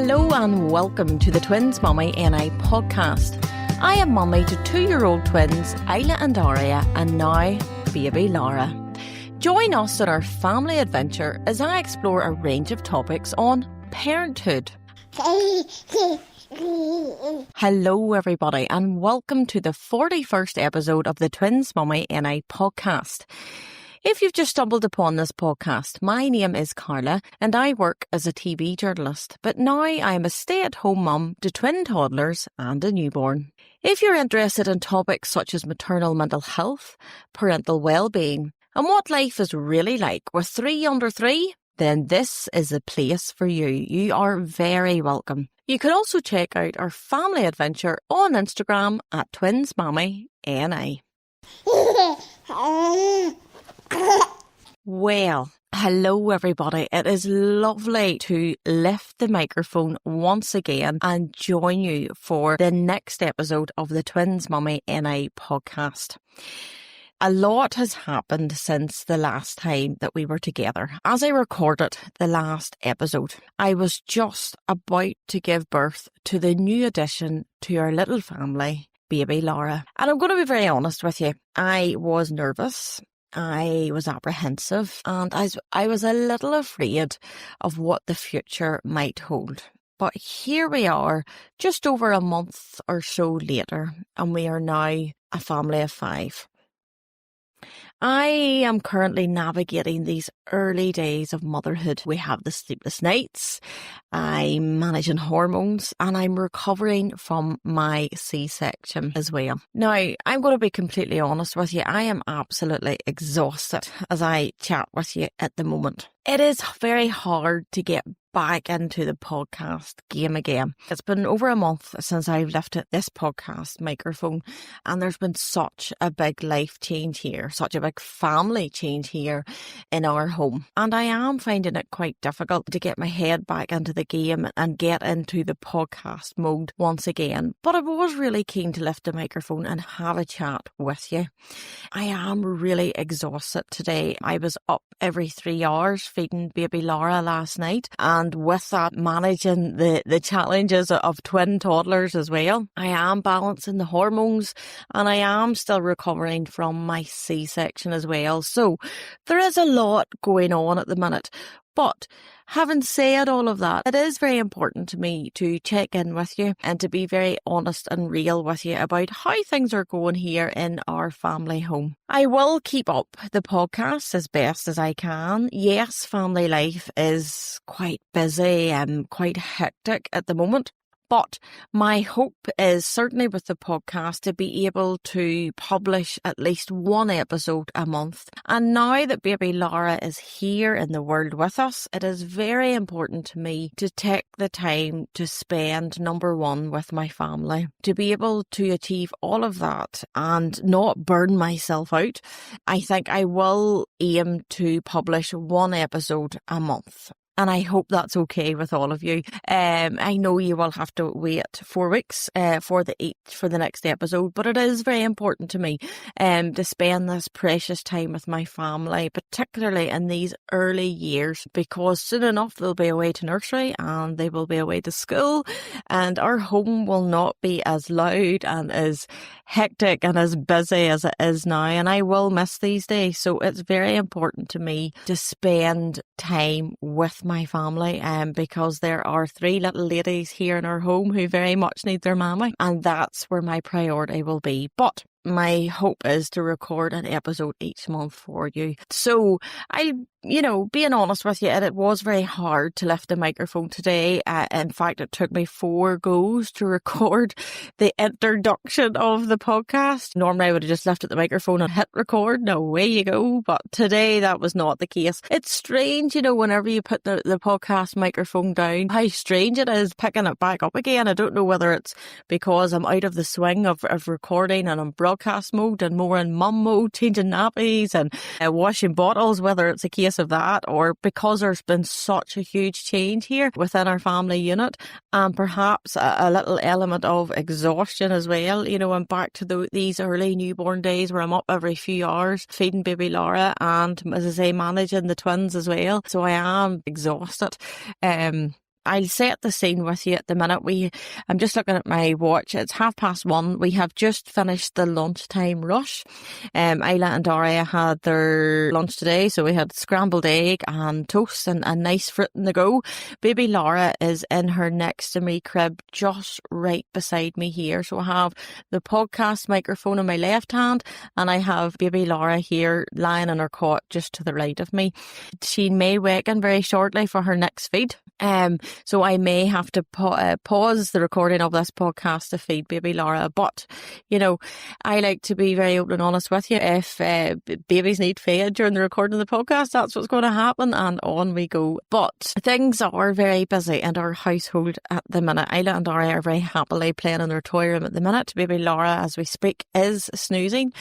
Hello and welcome to the Twins Mummy and I podcast. I am mummy to 2-year-old twins, Isla and Daria, and now baby Lara. Join us on our family adventure as I explore a range of topics on parenthood. Hello everybody and welcome to the 41st episode of the Twins Mummy and I podcast. If you've just stumbled upon this podcast, my name is Carla and I work as a TV journalist, but now I am a stay-at-home mum to twin toddlers and a newborn. If you're interested in topics such as maternal mental health, parental well-being, and what life is really like with 3 under 3, then this is the place for you. You are very welcome. You can also check out our family adventure on Instagram at twinsmommyni. Well, hello everybody. It is lovely to lift the microphone once again and join you for the next episode of the Twins Mummy and I podcast. A lot has happened since the last time that we were together. As I recorded the last episode, I was just about to give birth to the new addition to our little family, baby Lara. And I'm going to be very honest with you. I was nervous. I was apprehensive and I was a little afraid of what the future might hold. But here we are, just over a month or so later, and we are now a family of 5. I am currently navigating these early days of motherhood. We have the sleepless nights, I'm managing hormones, and I'm recovering from my C-section as well. Now, I'm going to be completely honest with you. I am absolutely exhausted as I chat with you at the moment. It is very hard to get back into the podcast game again. It's been over a month since I've lifted this podcast microphone, and there's been such a big life change here, such a big family change here in our home. And I am finding it quite difficult to get my head back into the game and get into the podcast mode once again. But I was really keen to lift the microphone and have a chat with you. I am really exhausted today. I was up every 3 hours feeding baby Lara last night, and with that managing the challenges of twin toddlers as well. I am balancing the hormones and I am still recovering from my C-section as well. So there is a lot going on at the minute. But having said all of that, it is very important to me to check in with you and to be very honest and real with you about how things are going here in our family home. I will keep up the podcast as best as I can. Yes, family life is quite busy and quite hectic at the moment. But my hope is certainly with the podcast to be able to publish at least 1 episode a month. And now that baby Lara is here in the world with us, it is very important to me to take the time to spend, number 1, with my family. To be able to achieve all of that and not burn myself out, I think I will aim to publish 1 episode a month. And I hope that's okay with all of you. I know you will have to wait 4 weeks for the next episode, but it is very important to me to spend this precious time with my family, particularly in these early years, because soon enough they'll be away to nursery and they will be away to school, and our home will not be as loud and as hectic and as busy as it is now. And I will miss these days, so it's very important to me to spend time with my family, because there are 3 little ladies here in our home who very much need their mammy, and that's where my priority will be. But my hope is to record an episode each month for you. So being honest with you, it was very hard to lift the microphone today. In fact, it took me 4 goes to record the introduction of the podcast. Normally I would have just lifted the microphone and hit record. No, away you go. But today that was not the case. It's strange, whenever you put the podcast microphone down, how strange it is picking it back up again. I don't know whether it's because I'm out of the swing of recording and I'm broadcast mode and more in mum mode, changing nappies and washing bottles, whether it's a case of that or because there's been such a huge change here within our family unit, and perhaps a little element of exhaustion as well. I'm back to these early newborn days where I'm up every few hours feeding baby Lara and, as I say, managing the twins as well. So I am exhausted. I'll set the scene with you at the minute. I'm just looking at my watch. It's 1:30. We have just finished the lunchtime rush. Isla and Daria had their lunch today, so we had scrambled egg and toast and a nice fruit in the go. Baby Lara is in her next to me crib, just right beside me here. So I have the podcast microphone in my left hand, and I have baby Lara here lying in her cot just to the right of me. She may waken very shortly for her next feed. So I may have to pause the recording of this podcast to feed baby Lara. But, I like to be very open and honest with you. If babies need fed during the recording of the podcast, that's what's going to happen, and on we go. But things are very busy in our household at the minute. Isla and Daria are very happily playing in their toy room at the minute. Baby Lara, as we speak, is snoozing.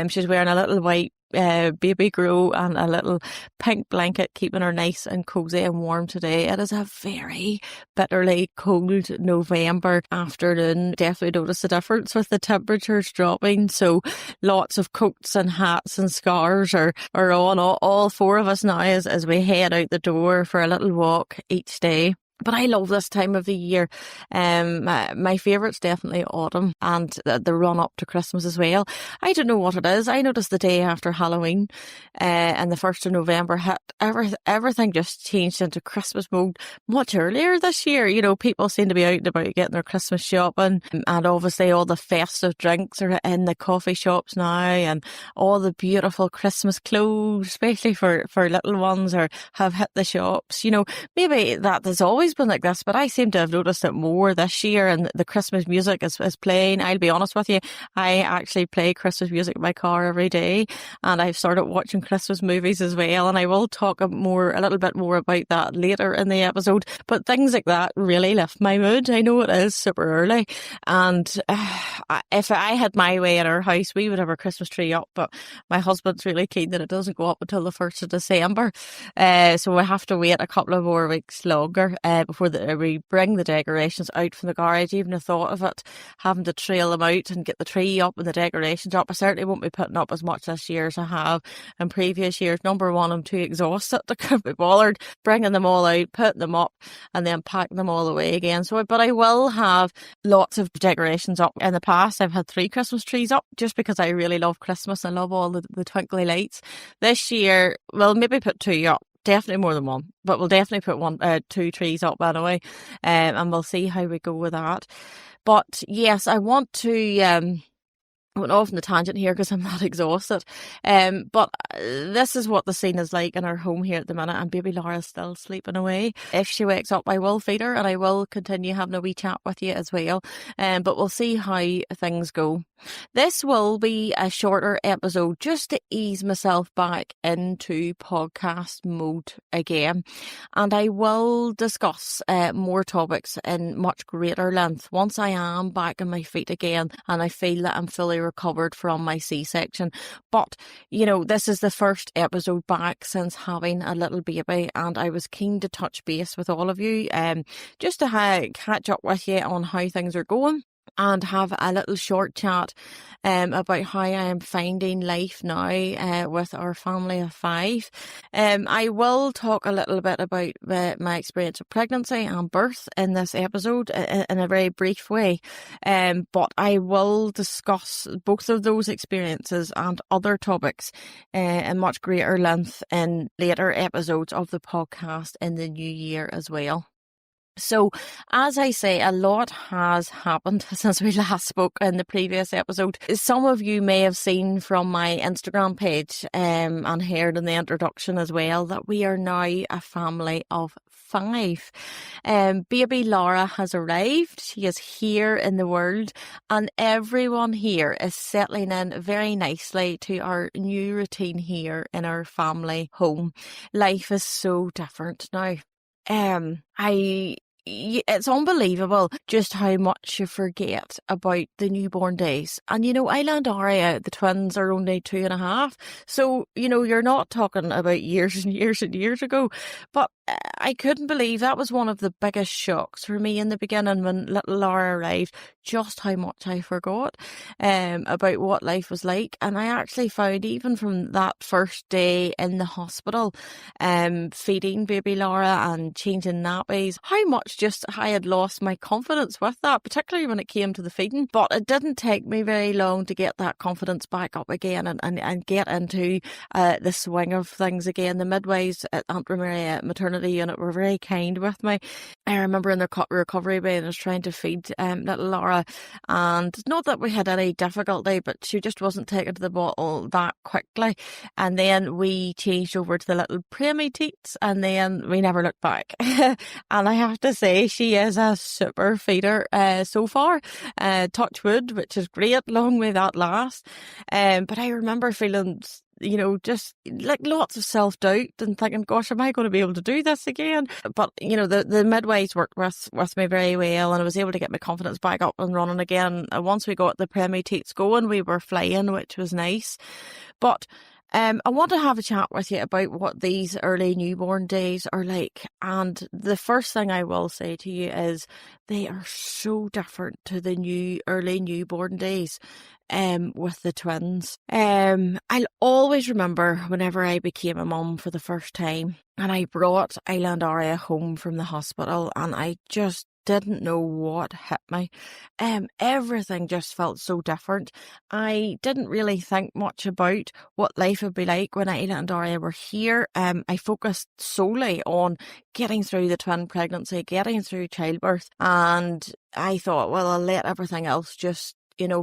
She's wearing a little white baby grow and a little pink blanket, keeping her nice and cosy and warm today. It is a very bitterly cold November afternoon. Definitely notice the difference with the temperatures dropping. So lots of coats and hats and scarves are on all four of us now as we head out the door for a little walk each day. But I love this time of the year. My favourite's definitely autumn and the run up to Christmas as well. I don't know what it is. I noticed the day after Halloween and the 1st of November hit, everything just changed into Christmas mode much earlier this year. People seem to be out and about getting their Christmas shopping, and obviously all the festive drinks are in the coffee shops now, and all the beautiful Christmas clothes, especially for little ones, have hit the shops. Maybe that has always been like this, but I seem to have noticed it more this year, and the Christmas music is playing. I'll be honest with you, I actually play Christmas music in my car every day, and I've started watching Christmas movies as well, and I will talk a little bit more about that later in the episode. But things like that really lift my mood. I know it is super early, and if I had my way in our house, we would have our Christmas tree up, but my husband's really keen that it doesn't go up until the 1st of December, so we have to wait a couple of more weeks longer before we bring the decorations out from the garage. Even the thought of it, having to trail them out and get the tree up and the decorations up, I certainly won't be putting up as much this year as I have in previous years. Number one, I'm too exhausted to be bothered bringing them all out, putting them up, and then packing them all away again. But I will have lots of decorations up. In the past, I've had 3 Christmas trees up just because I really love Christmas. I love all the twinkly lights. This year, we'll maybe put 2 up. Definitely more than 1, but we'll definitely put 2 trees up anyway, and we'll see how we go with that. But yes, I want to I went off on the tangent here because I'm not exhausted. But this is what the scene is like in our home here at the minute, and baby Lara's still sleeping away. If she wakes up, I will feed her, and I will continue having a wee chat with you as well. But we'll see how things go. This will be a shorter episode just to ease myself back into podcast mode again. And I will discuss more topics in much greater length once I am back on my feet again and I feel that I'm fully recovered from my C-section. But, this is the first episode back since having a little baby, and I was keen to touch base with all of you just to catch up with you on how things are going, and have a little short chat about how I am finding life now with our family of 5. I will talk a little bit about my experience of pregnancy and birth in this episode in a very brief way, but I will discuss both of those experiences and other topics in much greater length in later episodes of the podcast in the new year as well. So, as I say, a lot has happened since we last spoke in the previous episode. Some of you may have seen from my Instagram page and heard in the introduction as well that we are now a family of 5. Baby Lara has arrived. She is here in the world, and everyone here is settling in very nicely to our new routine here in our family home. Life is so different now. It's unbelievable just how much you forget about the newborn days. And Isla and Daria, the twins, are only 2.5. So, you're not talking about years and years and years ago. But I couldn't believe that was one of the biggest shocks for me in the beginning when little Lara arrived, just how much I forgot about what life was like. And I actually found, even from that first day in the hospital, feeding baby Lara and changing nappies, how much just I had lost my confidence with that, particularly when it came to the feeding. But it didn't take me very long to get that confidence back up again and get into the swing of things again. The midwives at Aunt Maria maternity unit were very kind with me. I remember in the recovery bay, I was trying to feed little Lara, and not that we had any difficulty, but she just wasn't taking to the bottle that quickly. And then we changed over to the little preemie teats, and then we never looked back. And I have to say, she is a super feeder so far. Touch wood, which is great. Long may that last. But I remember feeling, just like lots of self-doubt and thinking, gosh, am I going to be able to do this again? But, the midwives worked with me very well, and I was able to get my confidence back up and running again. Once we got the preemie teats going, we were flying, which was nice. But I want to have a chat with you about what these early newborn days are like. And the first thing I will say to you is they are so different to the early newborn days with the twins. I'll always remember whenever I became a mum for the first time and I brought Isla and Aria home from the hospital, and I just didn't know what hit me. Everything just felt so different. I didn't really think much about what life would be like when Isla and Aria were here. I focused solely on getting through the twin pregnancy, getting through childbirth, and I thought, well, I'll let everything else just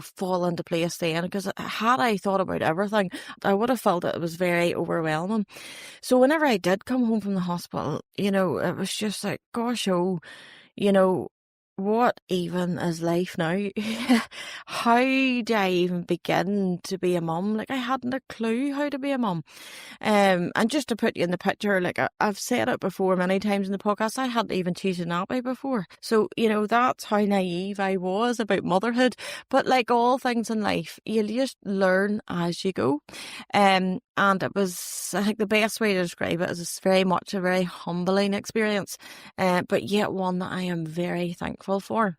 fall into place then, because had I thought about everything, I would have felt it was very overwhelming. So whenever I did come home from the hospital, it was just like, gosh, what even is life now? How do I even begin to be a mum? Like, I hadn't a clue how to be a mum. And just to put you in the picture, like I've said it before many times in the podcast, I hadn't even changed a nappy before. So, that's how naive I was about motherhood. But like all things in life, you just learn as you go. And it was, I think the best way to describe it is it's very much a very humbling experience, but yet one that I am very thankful for.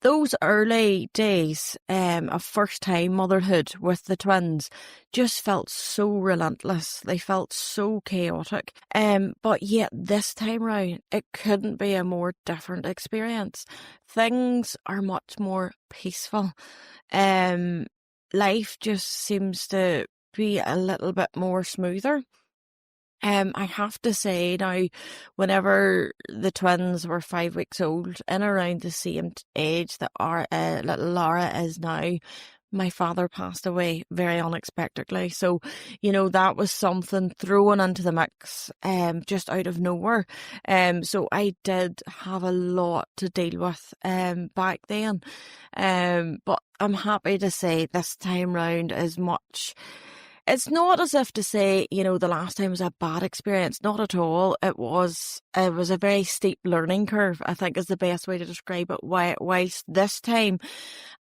Those early days of first time motherhood with the twins just felt so relentless. They felt so chaotic. But yet this time round, it couldn't be a more different experience. Things are much more peaceful. Life just seems to be a little bit more smoother. I have to say now, whenever the twins were 5 weeks old, in around the same age that our little Lara is now, my father passed away very unexpectedly. So, that was something thrown into the mix, just out of nowhere. So I did have a lot to deal with, back then. But I'm happy to say this time round is much. It's not as if to say, the last time was a bad experience. Not at all. It was a very steep learning curve, I think is the best way to describe it. Whilst this time,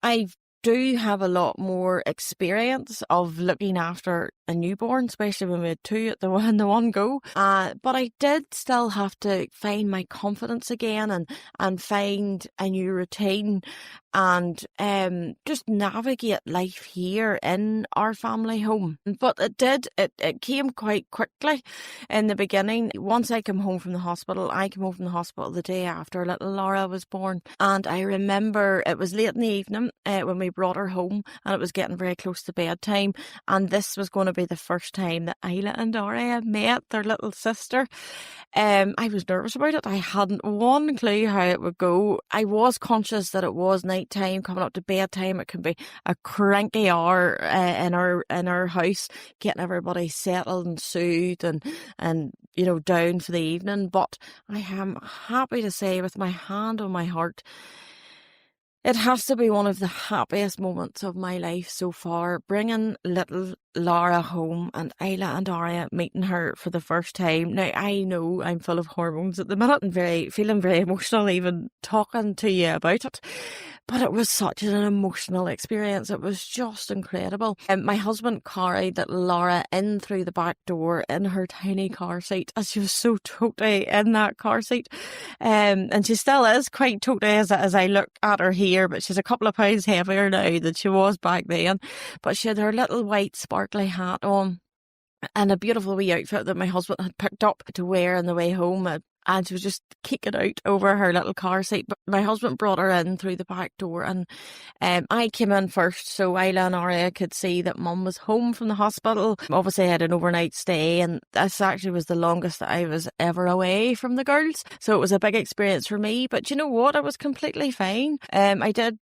I do have a lot more experience of looking after a newborn, especially when we had two at the one go. But I did still have to find my confidence again and find a new routine and just navigate life here in our family home. But it came quite quickly in the beginning. Once I came home from the hospital, the day after little Lara was born. And I remember it was late in the evening when we brought her home, and it was getting very close to bedtime. And this was going to be the first time that Isla and Aria met their little sister. I was nervous about it. I hadn't one clue how it would go. I was conscious that it was night time, coming up to bedtime. It can be a cranky hour in our house, getting everybody settled and soothed and down for the evening. But I am happy to say, with my hand on my heart, it has to be one of the happiest moments of my life so far, bringing little Lara home and Isla and Aria meeting her for the first time. Now, I know I'm full of hormones at the minute and feeling very emotional even talking to you about it. But it was such an emotional experience. It was just incredible. And my husband carried that Lara in through the back door in her tiny car seat, as she was so toty in that car seat. And she still is quite toty as I look at her here, but she's a couple of pounds heavier now than she was back then. But she had her little white sparkly hat on and a beautiful wee outfit that my husband had picked up to wear on the way home. And she was just kicking out over her little car seat. But my husband brought her in through the back door, and I came in first so Isla and Lara could see that Mum was home from the hospital. Obviously I had an overnight stay, and this actually was the longest that I was ever away from the girls. So it was a big experience for me. But you know what? I was completely fine. I did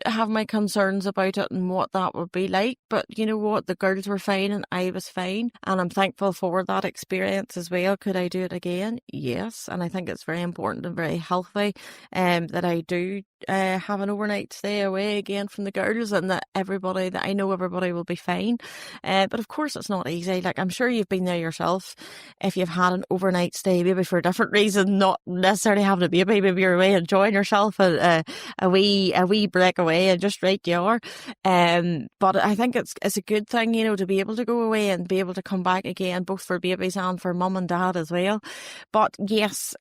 have my concerns about it and what that would be like, but you know what, the girls were fine and I was fine, and I'm thankful for that experience as well. Could I do it again? Yes. And I think it's very important and very healthy that I do have an overnight stay away again from the girls, and that I know everybody will be fine. But of course it's not easy. Like, I'm sure you've been there yourself. If you've had an overnight stay, maybe for a different reason, not necessarily having a baby, maybe you're away enjoying yourself, a wee break away, and just right you are. But I think it's a good thing, you know, to be able to go away and be able to come back again, both for babies and for mum and dad as well. But yes,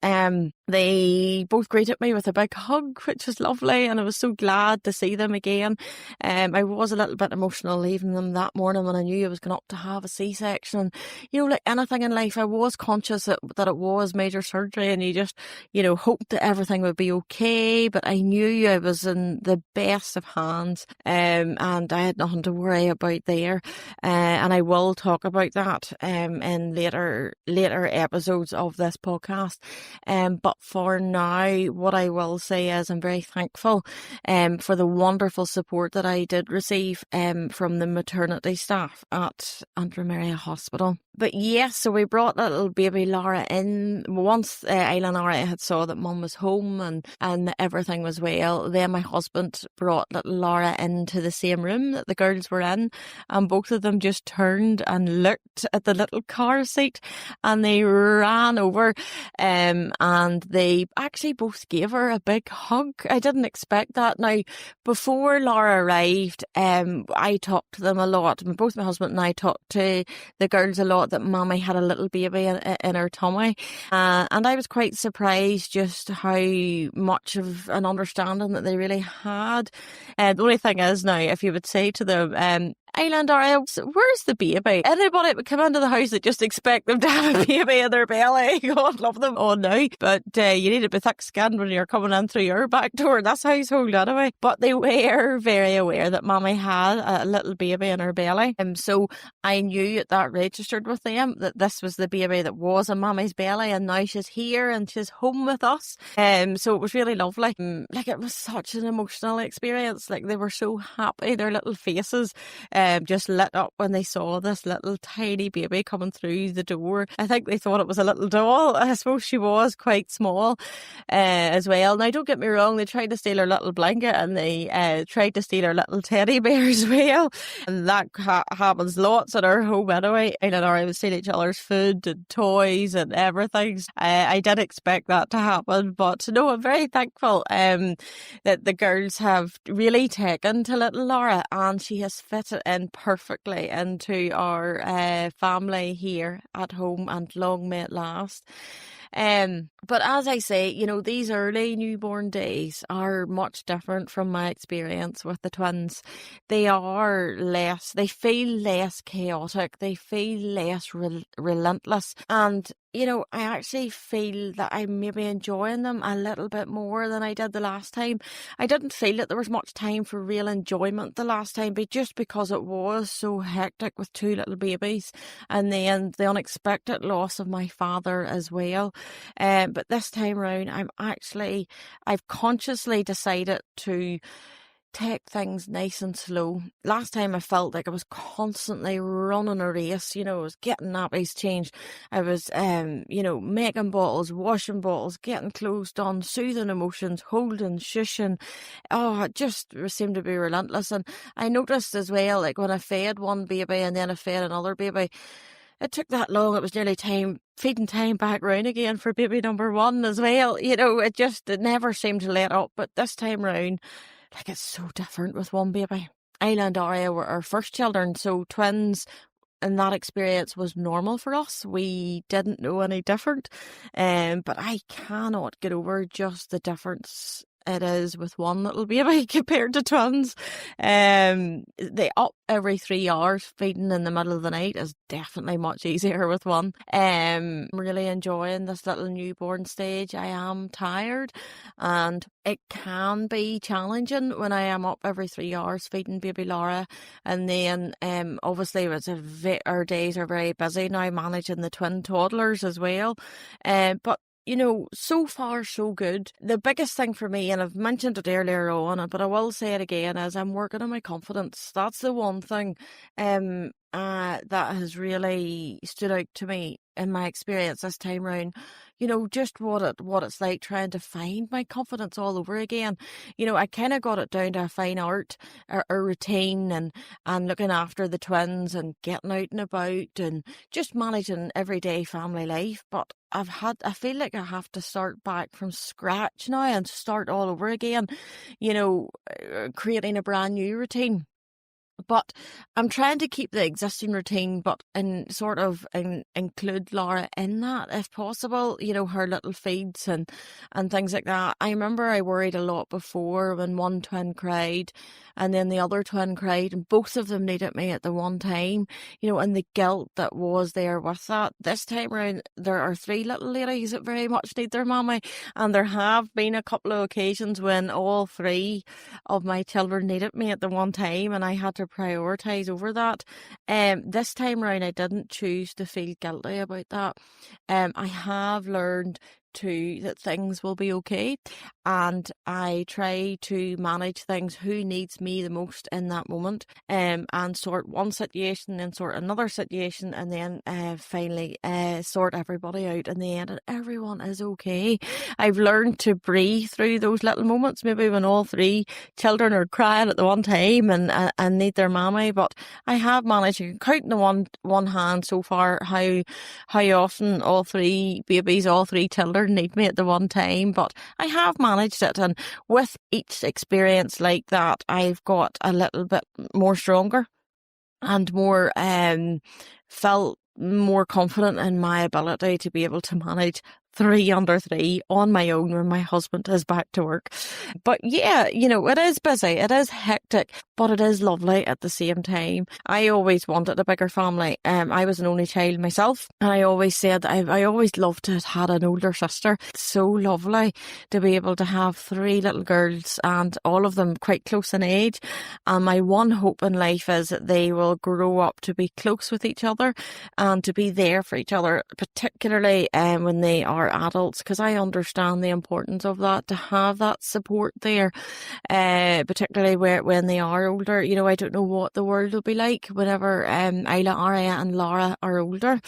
they both greeted me with a big hug, which was lovely, and I was so glad to see them again. I was a little bit emotional leaving them that morning when I knew I was going up to have a C-section. And, you know, like anything in life, I was conscious that it was major surgery, and you just, you know, hoped that everything would be okay. But I knew I was in the best of hands, and I had nothing to worry about there. And I will talk about that in later episodes of this podcast. But for now, what I will say is I'm very thankful for the wonderful support that I did receive from the maternity staff at Andrew Hospital. But yes, so we brought little baby Lara in. Once Isla and Lara had saw that Mum was home and everything was well, then my husband brought little Lara into the same room that the girls were in, and both of them just turned and looked at the little car seat, and they ran over and they actually both gave her a big hug. I didn't expect that. Now, before Lara arrived, I talked to them a lot. Both my husband and I talked to the girls a lot that Mummy had a little baby in her tummy, and I was quite surprised just how much of an understanding that they really had. The only thing is now, if you would say to them, Isla and Lara, where's the baby? Anybody would come into the house that just expect them to have a baby in their belly. God love them all now. But you need to be thick-skinned when you're coming in through your back door. That's household anyway. But they were very aware that Mummy had a little baby in her belly. So I knew that registered with them that this was the baby that was in Mummy's belly, and now she's here and she's home with us. So it was really lovely. Like, it was such an emotional experience. Like, they were so happy. Their little faces just lit up when they saw this little tiny baby coming through the door. I think they thought it was a little doll. I suppose she was quite small as well. Now, don't get me wrong, they tried to steal her little blanket, and they tried to steal her little teddy bear as well. And that happens lots in our home anyway. I and Lara would steal each other's food and toys and everything. I did expect that to happen, but no, I'm very thankful that the girls have really taken to little Lara, and she has fitted in perfectly into our family here at home, and long may it last. But as I say, you know, these early newborn days are much different from my experience with the twins. They feel less chaotic, they feel less relentless, and you know, I actually feel that I'm maybe enjoying them a little bit more than I did the last time. I didn't feel that there was much time for real enjoyment the last time, but just because it was so hectic with two little babies, and then the unexpected loss of my father as well. But this time round, I've consciously decided to take things nice and slow. Last time I felt like I was constantly running a race. You know, I was getting nappies changed. I was, making bottles, washing bottles, getting clothes done, soothing emotions, holding, shushing. Oh, it just seemed to be relentless. And I noticed as well, like when I fed one baby and then I fed another baby, it took that long. It was nearly feeding time back round again for baby number one as well. You know, it never seemed to let up. But this time round, like, it's so different with one baby. Isla and Daria were our first children, so twins, and that experience was normal for us. We didn't know any different. But I cannot get over just the difference it is with one little baby compared to twins. They up every 3 hours. Feeding in the middle of the night is definitely much easier with one. Really enjoying this little newborn stage. I am tired, and it can be challenging when I am up every 3 hours feeding baby Lara. And then obviously our days are very busy now, managing the twin toddlers as well. But so far so good. The biggest thing for me, and I've mentioned it earlier on, but I will say it again, is I'm working on my confidence. That's the one thing that has really stood out to me in my experience this time round. Just what it's like trying to find my confidence all over again. I kind of got it down to a fine art, a routine, and looking after the twins and getting out and about and just managing everyday family life. But I feel like I have to start back from scratch now and start all over again, creating a brand new routine. But I'm trying to keep the existing routine, but include Lara in that if possible. Her little feeds and things like that. I remember I worried a lot before when one twin cried, and then the other twin cried, and both of them needed me at the one time. And the guilt that was there with that. This time around, there are 3 little ladies that very much need their mummy, and there have been a couple of occasions when all 3 of my children needed me at the one time, and I had to prioritise over that. This time round, I didn't choose to feel guilty about that. I have learned that things will be okay, and I try to manage things, who needs me the most in that moment, and sort one situation, then sort another situation, and then finally sort everybody out in the end, and everyone is okay. I've learned to breathe through those little moments, maybe when all 3 children are crying at the one time and need their mammy, but I have managed to count in the one hand so far how often all 3 children need me at the one time, but I have managed it, and with each experience like that, I've got a little bit more stronger and more felt more confident in my ability to be able to manage 3 under 3 on my own when my husband is back to work. But yeah, it is busy, it is hectic, but it is lovely at the same time. I always wanted a bigger family. I was an only child myself, and I always said I always loved to have had an older sister. It's so lovely to be able to have 3 little girls, and all of them quite close in age. And my one hope in life is that they will grow up to be close with each other and to be there for each other, particularly when they are adults, because I understand the importance of that, to have that support there, particularly when they are older. I don't know what the world will be like whenever Isla, Aria and Lara are older,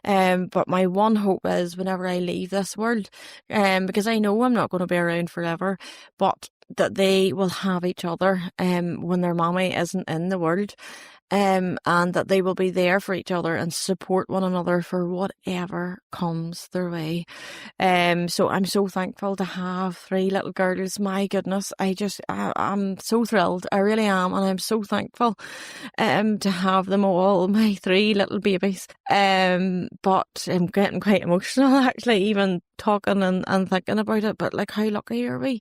but my one hope is whenever I leave this world, because I know I'm not going to be around forever, but that they will have each other when their mommy isn't in the world. And that they will be there for each other and support one another for whatever comes their way. So I'm so thankful to have 3 little girls. My goodness, I'm so thrilled. I really am, and I'm so thankful to have them all, my 3 little babies. But I'm getting quite emotional actually, even talking and thinking about it. But like, how lucky are we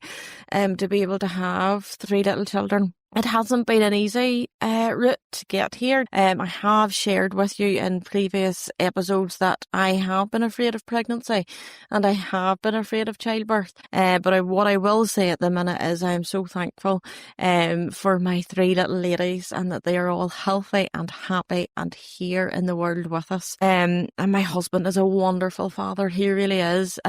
to be able to have 3 little children? It hasn't been an easy route to get here. I have shared with you in previous episodes that I have been afraid of pregnancy and I have been afraid of childbirth. But what I will say at the minute is I'm so thankful for my 3 little ladies, and that they are all healthy and happy and here in the world with us. And my husband is a wonderful father. He really is.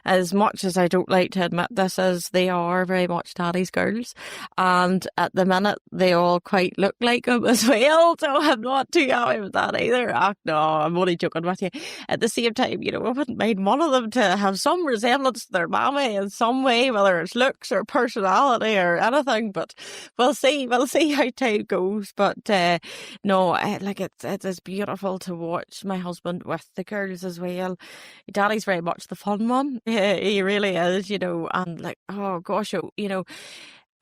As much as I don't like to admit this, as they are very much daddy's girls, and at the minute they all quite look like him as well, so I'm not too happy with that either. No, I'm only joking with you. At the same time, I wouldn't mind one of them to have some resemblance to their mammy in some way, whether it's looks or personality or anything, but we'll see how time goes. But no, it is beautiful to watch my husband with the girls as well. Daddy's very much the fun one. He really is, and like, oh gosh,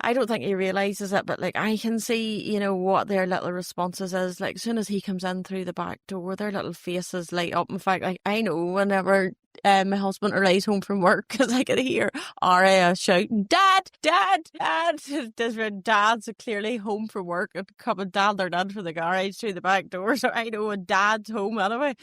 I don't think he realises it, but like I can see, you know, what their little responses is. Like as soon as he comes in through the back door, their little faces light up. In fact, like I know whenever my husband arrives home from work, because I can hear Aria shouting, "Dad, Dad, Dad!" Different dads are clearly home from work and coming down their dad for the garage through the back door, so I know when Dad's home anyway.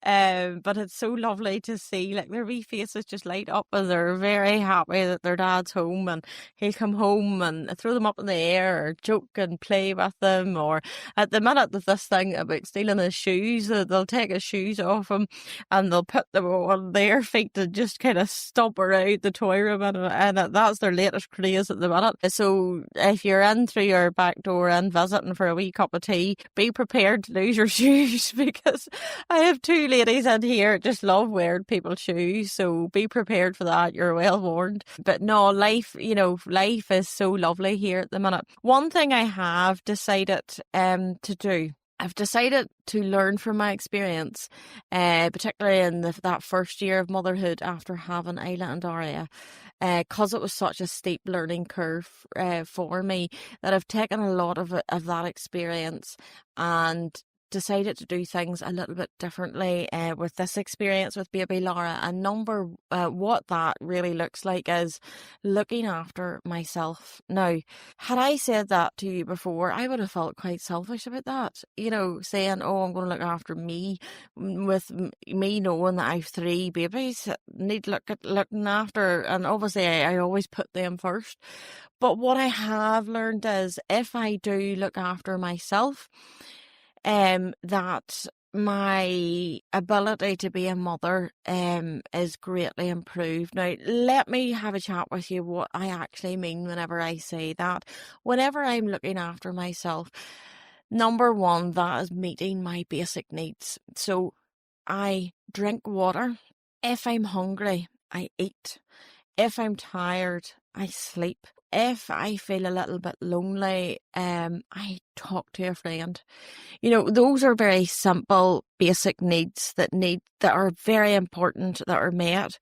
But it's so lovely to see, like their wee faces just light up, and they're very happy that their dad's home, and he'll come home and throw them up in the air or joke and play with them. Or at the minute with this thing about stealing his shoes, they'll take his shoes off him and they'll put them on their feet to just kind of stomp around the toy room, and that's their latest craze at the minute. So if you're in through your back door and visiting for a wee cup of tea, be prepared to lose your shoes, because I have two ladies in here that just love wearing people's shoes, so be prepared for that. You're well warned. But no, life is so lovely here at the minute. One thing I have decided to do, I've decided to learn from my experience, particularly in that first year of motherhood after having Isla and Aria, because it was such a steep learning curve for me, that I've taken a lot of that experience and decided to do things a little bit differently with this experience with baby Lara. And what that really looks like is looking after myself. Now, had I said that to you before, I would have felt quite selfish about that, you know, saying, oh, I'm going to look after me, with me knowing that I have 3 babies that need looking after, and obviously I always put them first. But what I have learned is, if I do look after myself, that my ability to be a mother is greatly improved. Now, let me have a chat with you what I actually mean whenever I say that. Whenever I'm looking after myself, number one, that is meeting my basic needs. So I drink water. If I'm hungry, I eat. If I'm tired, I sleep. If I feel a little bit lonely, I talk to a friend. You know, those are very simple, basic needs that are very important, that are met.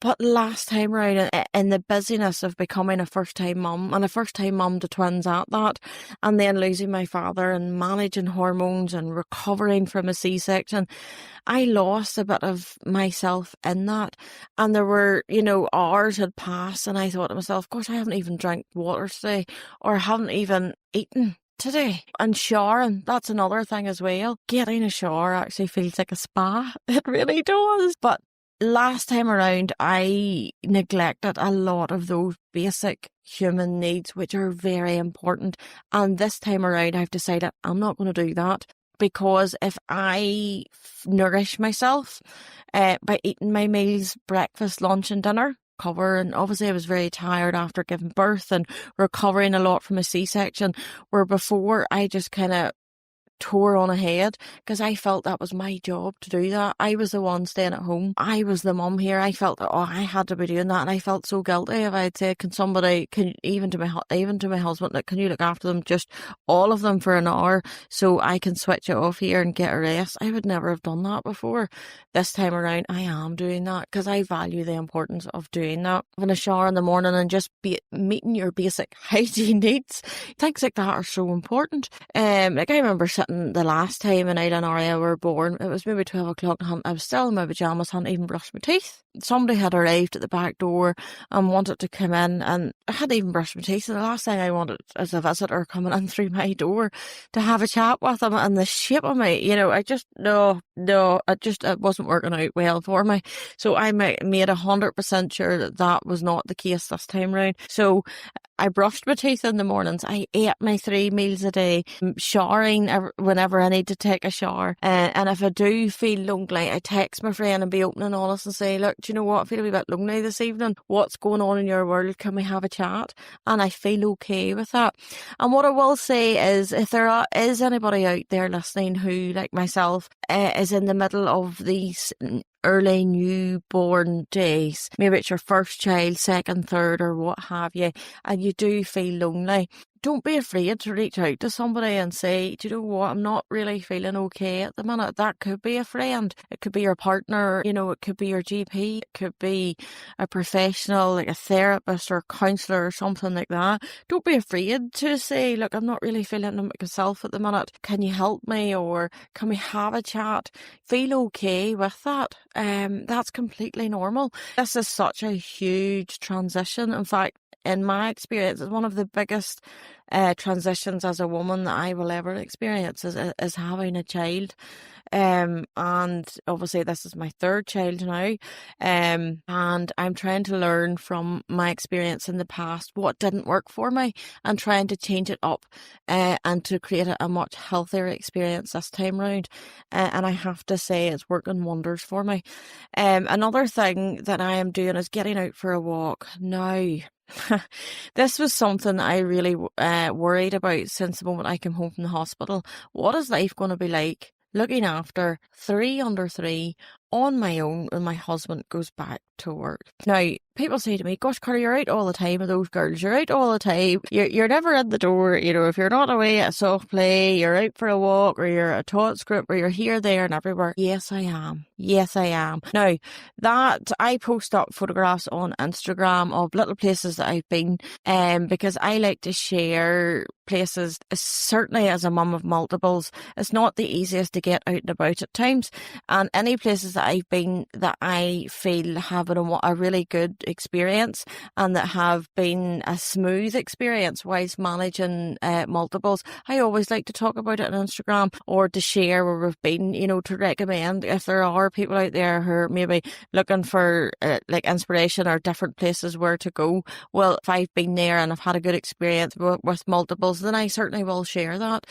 But last time round, in the busyness of becoming a first-time mum, and a first-time mum to twins at that, and then losing my father and managing hormones and recovering from a C-section, I lost a bit of myself in that. And there were, you know, hours had passed, and I thought to myself, gosh, I haven't even drank water today, or I haven't even eaten today. And showering, that's another thing as well. Getting a shower actually feels like a spa. It really does. But last time around, I neglected a lot of those basic human needs, which are very important. And this time around, I've decided I'm not going to do that, because if I nourish myself by eating my meals, breakfast, lunch and dinner, and obviously I was very tired after giving birth and recovering a lot from a C-section, where before I just kind of tore on ahead, because I felt that was my job to do that. I was the one staying at home. I was the mum here. I felt that, I had to be doing that, and I felt so guilty if I'd say, even to my husband, like, can you look after them, just all of them, for an hour, so I can switch it off here and get a rest? I would never have done that before. This time around, I am doing that, because I value the importance of doing that. Having a shower in the morning and just meeting your basic hygiene needs, things like that are so important. Like I remember sitting the last time when Isla and Aria were born, it was maybe 12 o'clock and I was still in my pyjamas, hadn't even brushed my teeth. Somebody had arrived at the back door and wanted to come in, and I hadn't even brushed my teeth, and the last thing I wanted as a visitor coming in through my door to have a chat with them, and the shape of me, you know, it wasn't working out well for me. So I made 100% sure that was not the case this time round. So I brushed my teeth in the mornings. I ate my 3 meals a day, showering whenever I need to take a shower. And if I do feel lonely, I text my friend and be open and honest and say, look, do you know what? I feel a wee bit lonely this evening. What's going on in your world? Can we have a chat? And I feel okay with that. And what I will say is, if there is anybody out there listening who, like myself, is in the middle of these early newborn days, maybe it's your first child, second, third, or what have you, and you do feel lonely, don't be afraid to reach out to somebody and say, do you know what, I'm not really feeling okay at the minute. That could be a friend, it could be your partner, it could be your GP, it could be a professional like a therapist or counsellor or something like that. Don't be afraid to say, look, I'm not really feeling myself at the minute. Can you help me, or can we have a chat? Feel okay with that. That's completely normal. This is such a huge transition. In fact, in my experience, it's one of the biggest transitions as a woman that I will ever experience is having a child. And obviously this is my third child now. And I'm trying to learn from my experience in the past, what didn't work for me, and trying to change it up and to create a much healthier experience this time round. And I have to say it's working wonders for me. Another thing that I am doing is getting out for a walk now. This was something I really worried about since the moment I came home from the hospital. What is life going to be like looking after 3 under 3 on my own when my husband goes back to work? Now, people say to me, gosh, Carla, you're out all the time with those girls. You're out all the time. You're never in the door. If you're not away at soft play, you're out for a walk, or you're at a tots group, or you're here, there and everywhere. Yes, I am. Yes, I am. Now, that I post up photographs on Instagram of little places that I've been, because I like to share places. Certainly as a mum of multiples, it's not the easiest to get out and about at times. And any places that I've been that I feel have a really good experience and that have been a smooth experience whilst managing multiples, I always like to talk about it on Instagram or to share where we've been, to recommend if there are people out there who are maybe looking for like inspiration or different places where to go. Well, if I've been there and I've had a good experience with multiples, then I certainly will share that.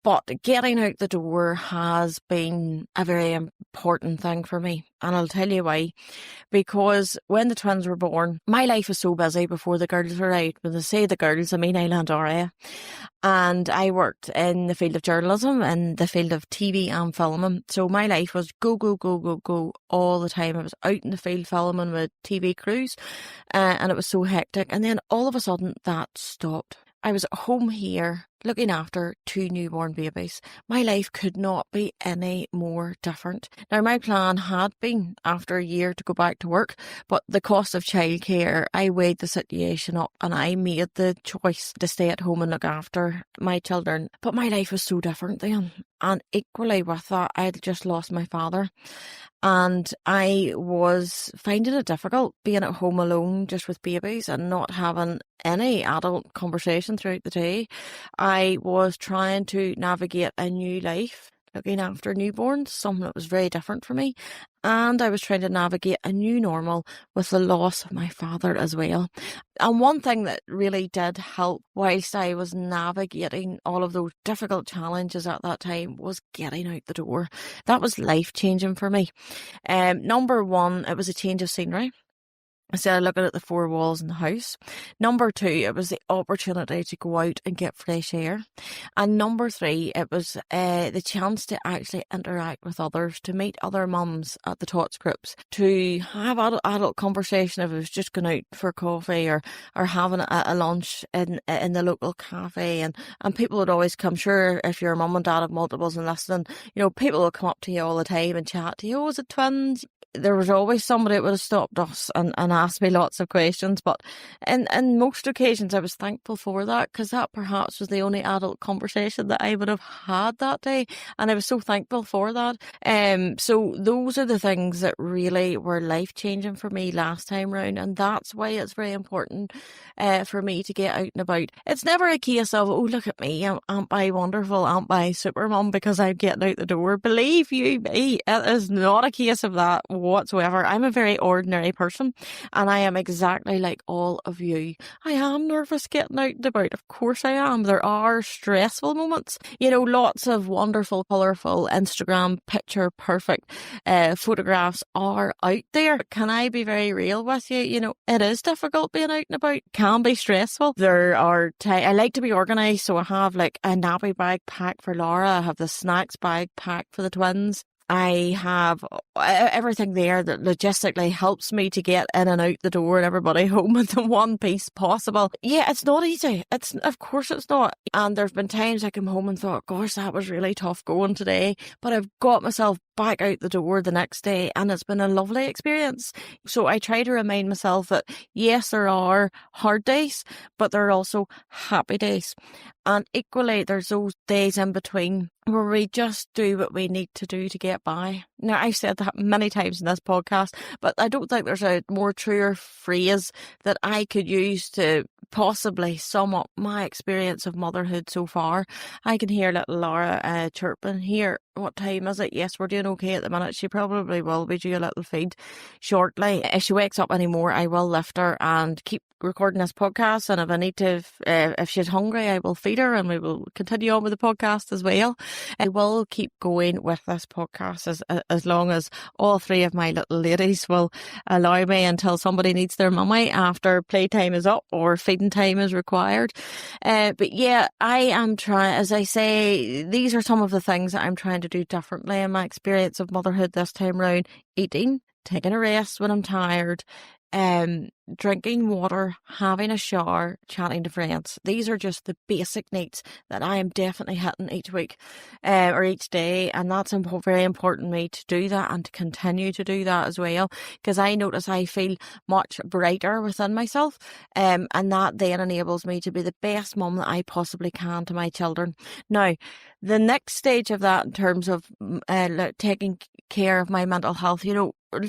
But getting out the door has been a very important thing for me. And I'll tell you why. Because when the twins were born, my life was so busy before the girls were out. When I say the girls, I mean Island Area. And I worked in the field of journalism and the field of TV and filming. So my life was go, go, go, go, go all the time. I was out in the field filming with TV crews. And it was so hectic. And then all of a sudden that stopped. I was at home here looking after 2 newborn babies. My life could not be any more different. Now, my plan had been after a year to go back to work, but the cost of childcare, I weighed the situation up and I made the choice to stay at home and look after my children. But my life was so different then. And equally with that, I had just lost my father. And I was finding it difficult being at home alone just with babies and not having any adult conversation throughout the day. I was trying to navigate a new life, looking after newborns, something that was very different for me. And I was trying to navigate a new normal with the loss of my father as well. And one thing that really did help whilst I was navigating all of those difficult challenges at that time was getting out the door. That was life-changing for me. Number one, it was a change of scenery. Instead of looking at the 4 walls in the house. Number 2, it was the opportunity to go out and get fresh air. And number 3, it was the chance to actually interact with others, to meet other mums at the tots groups, to have adult conversation if it was just going out for coffee or having a lunch in the local cafe. And people would always come, sure, if you're a mum and dad of multiples and listening, people will come up to you all the time and chat to you, oh, is it twins? There was always somebody that would have stopped us and asked me lots of questions, but in most occasions I was thankful for that, because that perhaps was the only adult conversation that I would have had that day, and I was so thankful for that. So those are the things that really were life-changing for me last time round, and that's why it's very important for me to get out and about. It's never a case of, oh, look at me, aren't I wonderful, aren't I super mum because I'm getting out the door. Believe you me, it is not a case of that whatsoever. I'm a very ordinary person and I am exactly like all of you. I am nervous getting out and about. Of course I am. There are stressful moments. Lots of wonderful, colourful Instagram picture perfect photographs are out there. Can I be very real with you? It is difficult being out and about. Can be stressful. There are I like to be organised, so I have like a nappy bag packed for Lara. I have the snacks bag packed for the twins. I have everything there that logistically helps me to get in and out the door and everybody home in the one piece possible. Yeah, it's not easy. Of course it's not. And there've been times I come home and thought, gosh, that was really tough going today. But I've got myself back out the door the next day and it's been a lovely experience. So I try to remind myself that yes, there are hard days, but there are also happy days. And equally, there's those days in between where we just do what we need to do to get by. Now, I've said that many times in this podcast, but I don't think there's a more truer phrase that I could use to possibly sum up my experience of motherhood so far. I can hear little Lara chirping here. What time is it? Yes, we're doing okay at the minute. She probably will be due a little feed shortly. If she wakes up anymore, I will lift her and keep recording this podcast. And if I need to, if she's hungry, I will feed her and we will continue on with the podcast as well. I will keep going with this podcast as long as all three of my little ladies will allow me until somebody needs their mummy after playtime is up or feeding time is required. But yeah, I am trying, as I say, these are some of the things that I'm trying to do differently in my experience of motherhood this time round. Eating, taking a rest when I'm tired, drinking water, having a shower, chatting to friends. These are just the basic needs that I am definitely hitting each week or each day, and that's very important to me to do that and to continue to do that as well, because I notice I feel much brighter within myself, and that then enables me to be the best mum that I possibly can to my children. Now, the next stage of that in terms of taking care of my mental health,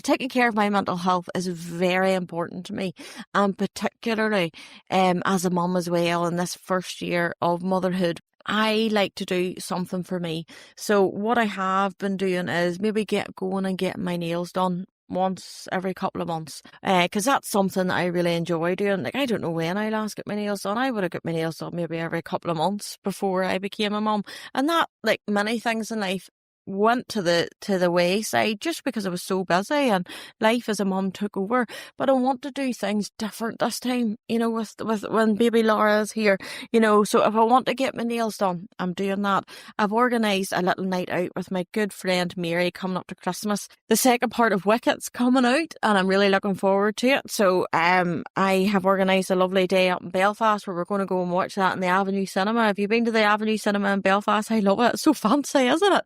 taking care of my mental health is very important to me, and particularly as a mum as well in this first year of motherhood. I like to do something for me. So what I have been doing is maybe get going and getting my nails done once every couple of months, because that's something that I really enjoy doing. Like, I don't know when I last got my nails done. I would have got my nails done maybe every couple of months before I became a mum, and that, like many things in life, went to the wayside just because I was so busy and life as a mum took over. But I want to do things different this time, with when baby Lara is here, so if I want to get my nails done, I'm doing that. I've organised a little night out with my good friend Mary coming up to Christmas. The second part of Wicked's coming out and I'm really looking forward to it. So I have organised a lovely day up in Belfast where we're going to go and watch that in the Avenue Cinema. Have you been to the Avenue Cinema in Belfast? I love it. It's so fancy, isn't it?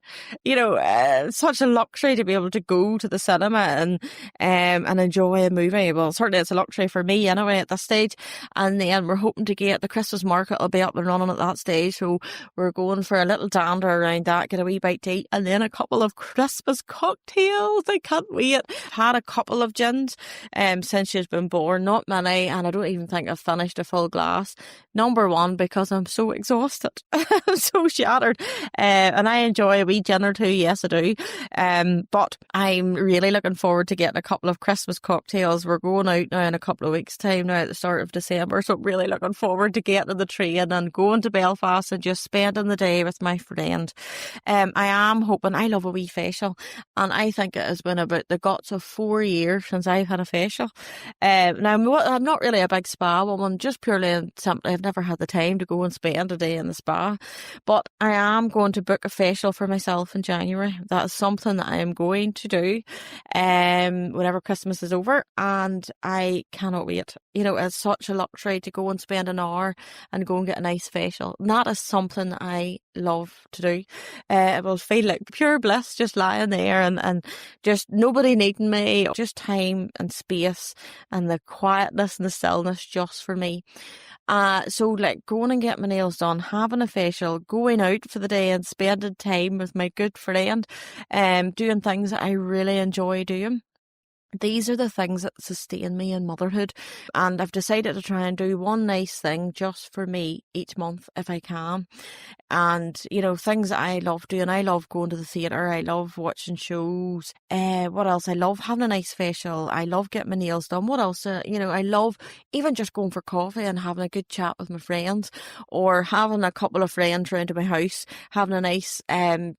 Such a luxury to be able to go to the cinema and enjoy a movie. Well, certainly it's a luxury for me anyway at this stage. And then we're hoping to get the Christmas market will be up and running at that stage. So we're going for a little dander around that, get a wee bite to eat, and then a couple of Christmas cocktails. I can't wait. Had a couple of gins since she's been born, not many, and I don't even think I've finished a full glass. Number one, because I'm so exhausted. I'm so shattered. And I enjoy a wee gin or two, yes I do. But I'm really looking forward to getting a couple of Christmas cocktails. We're going out now in a couple of weeks' time now at the start of December, so I'm really looking forward to getting on the train and going to Belfast and just spending the day with my friend. I am hoping, I love a wee facial, and I think it has been about the guts of 4 years since I've had a facial. Now I'm not really a big spa woman, just purely and simply I've never had the time to go and spend a day in the spa, but I am going to book a facial for myself in January. That's something that I am going to do whenever Christmas is over, and I cannot wait. It's such a luxury to go and spend an hour and go and get a nice facial. And that is something that I love to do. It will feel like pure bliss just lying there and just nobody needing me, just time and space and the quietness and the stillness just for me. So like going and getting my nails done, having a facial, going out for the day and spending time with my good friend, doing things that I really enjoy doing. These are the things that sustain me in motherhood, and I've decided to try and do one nice thing just for me each month if I can. And things that I love doing, I love going to the theatre, I love watching shows, what else, I love having a nice facial, I love getting my nails done, what else, I love even just going for coffee and having a good chat with my friends, or having a couple of friends round to my house, having a nice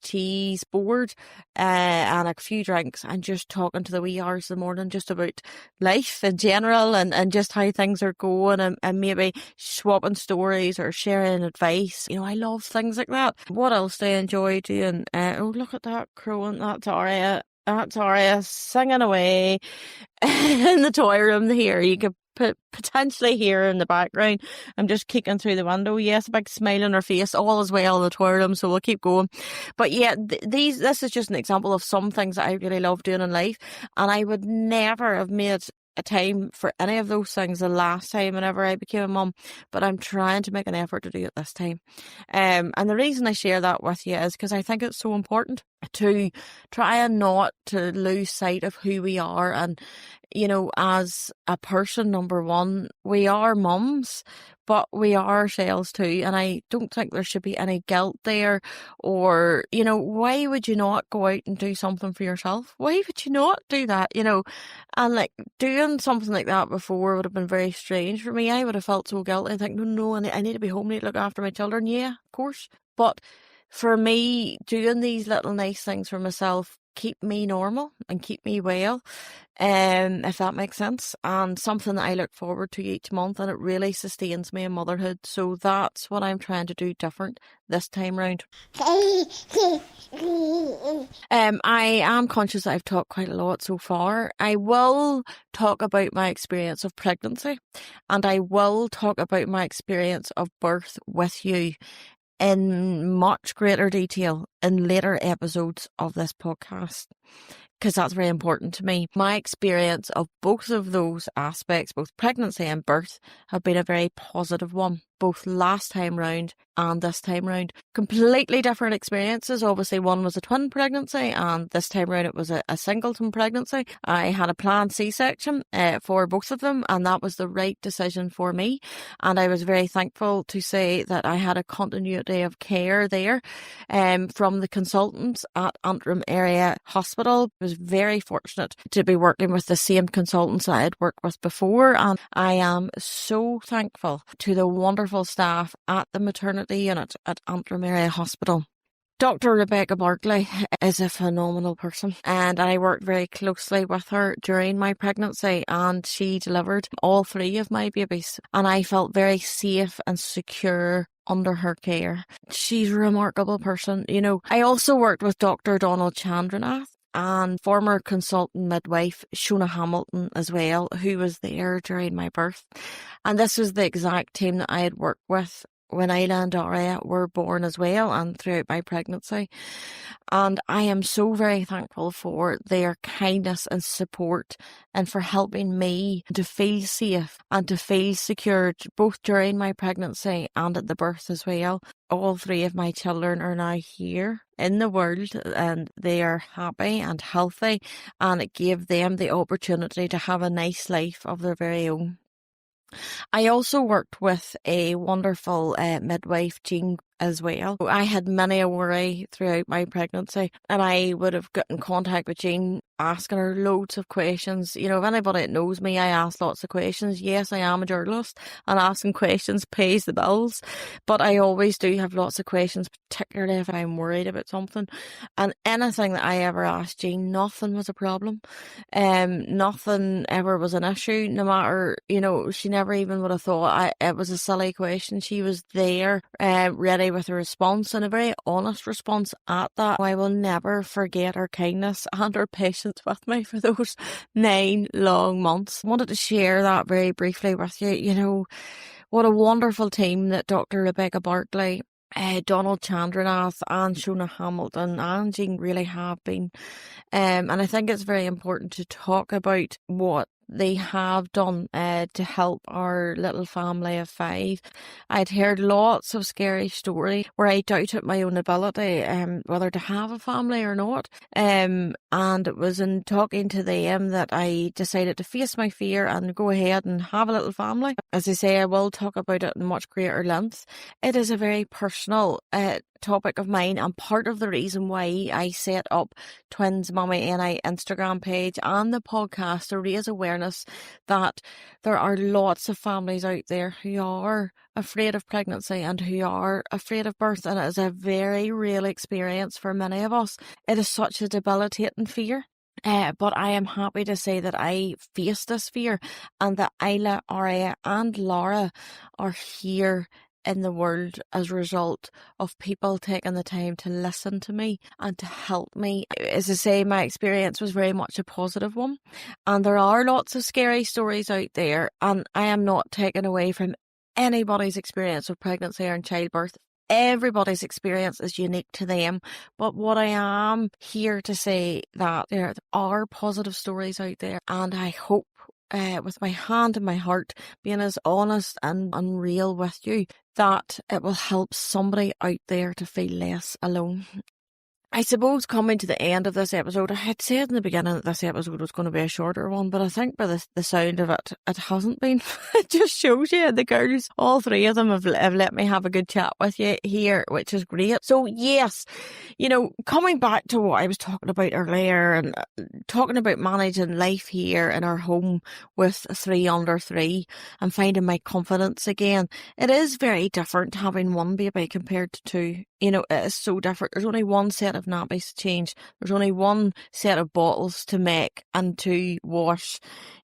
cheese board and a few drinks and just talking to the wee hours of the morning just about life in general and just how things are going and maybe swapping stories or sharing advice. You know, I love things like that. What else do I enjoy doing? Oh, look at that crowing. That's Aria. That's Aria singing away in the toy room here. You could potentially hear in the background. I'm just kicking through the window. Yes, a big smile on her face. All is well in the toy room, so we'll keep going. But yeah, this is just an example of some things that I really love doing in life, and I would never have made a time for any of those things the last time whenever I became a mum, but I'm trying to make an effort to do it this time. And the reason I share that with you is because I think it's so important to try and not to lose sight of who we are. And, you know, as a person, number one, we are mums, but we are ourselves too. And I don't think there should be any guilt there, or, you know, why would you not go out and do something for yourself? Why would you not do that? You know, and like doing something like that before would have been very strange for me. I would have felt so guilty. I think, no, I need to be home, I need to look after my children. Yeah, of course. But for me, doing these little nice things for myself keep me normal and keep me well, if that makes sense, and something that I look forward to each month, and it really sustains me in motherhood. So that's what I'm trying to do different this time round. I am conscious that I've talked quite a lot so far. I will talk about my experience of pregnancy, and I will talk about my experience of birth with you in much greater detail in later episodes of this podcast, because that's very important to me. My experience of both of those aspects, both pregnancy and birth, have been a very positive one, both last time round and this time round. Completely different experiences. Obviously, one was a twin pregnancy, and this time round it was a singleton pregnancy. I had a planned C-section for both of them, and that was the right decision for me. And I was very thankful to say that I had a continuity of care there from the consultants at Antrim Area Hospital. I was very fortunate to be working with the same consultants I had worked with before, and I am so thankful to the wonderful staff at the maternity unit at Antrim Area Hospital. Dr. Rebecca Barkley is a phenomenal person, and I worked very closely with her during my pregnancy, and she delivered all three of my babies, and I felt very safe and secure under her care. She's a remarkable person. You know, I also worked with Dr. Donald Chandranath and former consultant midwife Shona Hamilton as well, who was there during my birth. And this was the exact team that I had worked with when Isla and Daria were born as well, and throughout my pregnancy. And I am so very thankful for their kindness and support, and for helping me to feel safe and to feel secured both during my pregnancy and at the birth as well. All three of my children are now here in the world, and they are happy and healthy, and it gave them the opportunity to have a nice life of their very own. I also worked with a wonderful midwife, Jean, as well. I had many a worry throughout my pregnancy, and I would have got in contact with Jean, asking her loads of questions. You know, if anybody that knows me, I ask lots of questions. Yes, I am a journalist, and asking questions pays the bills, but I always do have lots of questions, particularly if I'm worried about something. And anything that I ever asked Jean, nothing was a problem. Nothing ever was an issue, no matter, you know, she never even would have thought it was a silly question. She was there, ready with a response, and a very honest response at that. I will never forget her kindness and her patience with me for those 9 long months. I wanted to share that very briefly with you. You know, what a wonderful team that Dr. Rebecca Barkley, Donald Chandranath and Shona Hamilton and Jean really have been. And I think it's very important to talk about what they have done to help our little family of 5. I'd heard lots of scary stories where I doubted my own ability, whether to have a family or not. And it was in talking to them that I decided to face my fear and go ahead and have a little family. As I say, I will talk about it in much greater length. It is a very personal topic of mine, and part of the reason why I set up Twins Mummy NI Instagram page and the podcast to raise awareness that there are lots of families out there who are afraid of pregnancy and who are afraid of birth, and it is a very real experience for many of us. It is such a debilitating fear. But I am happy to say that I faced this fear, and that Isla, Aria and Lara are here in the world as a result of people taking the time to listen to me and to help me. As I say, my experience was very much a positive one, and there are lots of scary stories out there, and I am not taking away from anybody's experience of pregnancy or childbirth. Everybody's experience is unique to them, but what I am here to say that there are positive stories out there, and I hope with my hand in my heart, being as honest and real with you, that it will help somebody out there to feel less alone. I suppose coming to the end of this episode, I had said in the beginning that this episode was going to be a shorter one, but I think by the sound of it, it hasn't been. It just shows you the girls, all three of them have let me have a good chat with you here, which is great. So yes, coming back to what I was talking about earlier and talking about managing life here in our home with 3 under 3 and finding my confidence again, it is very different having one baby compared to 2. It is so different. There's only one set of nappies to change. There's only one set of bottles to make and to wash.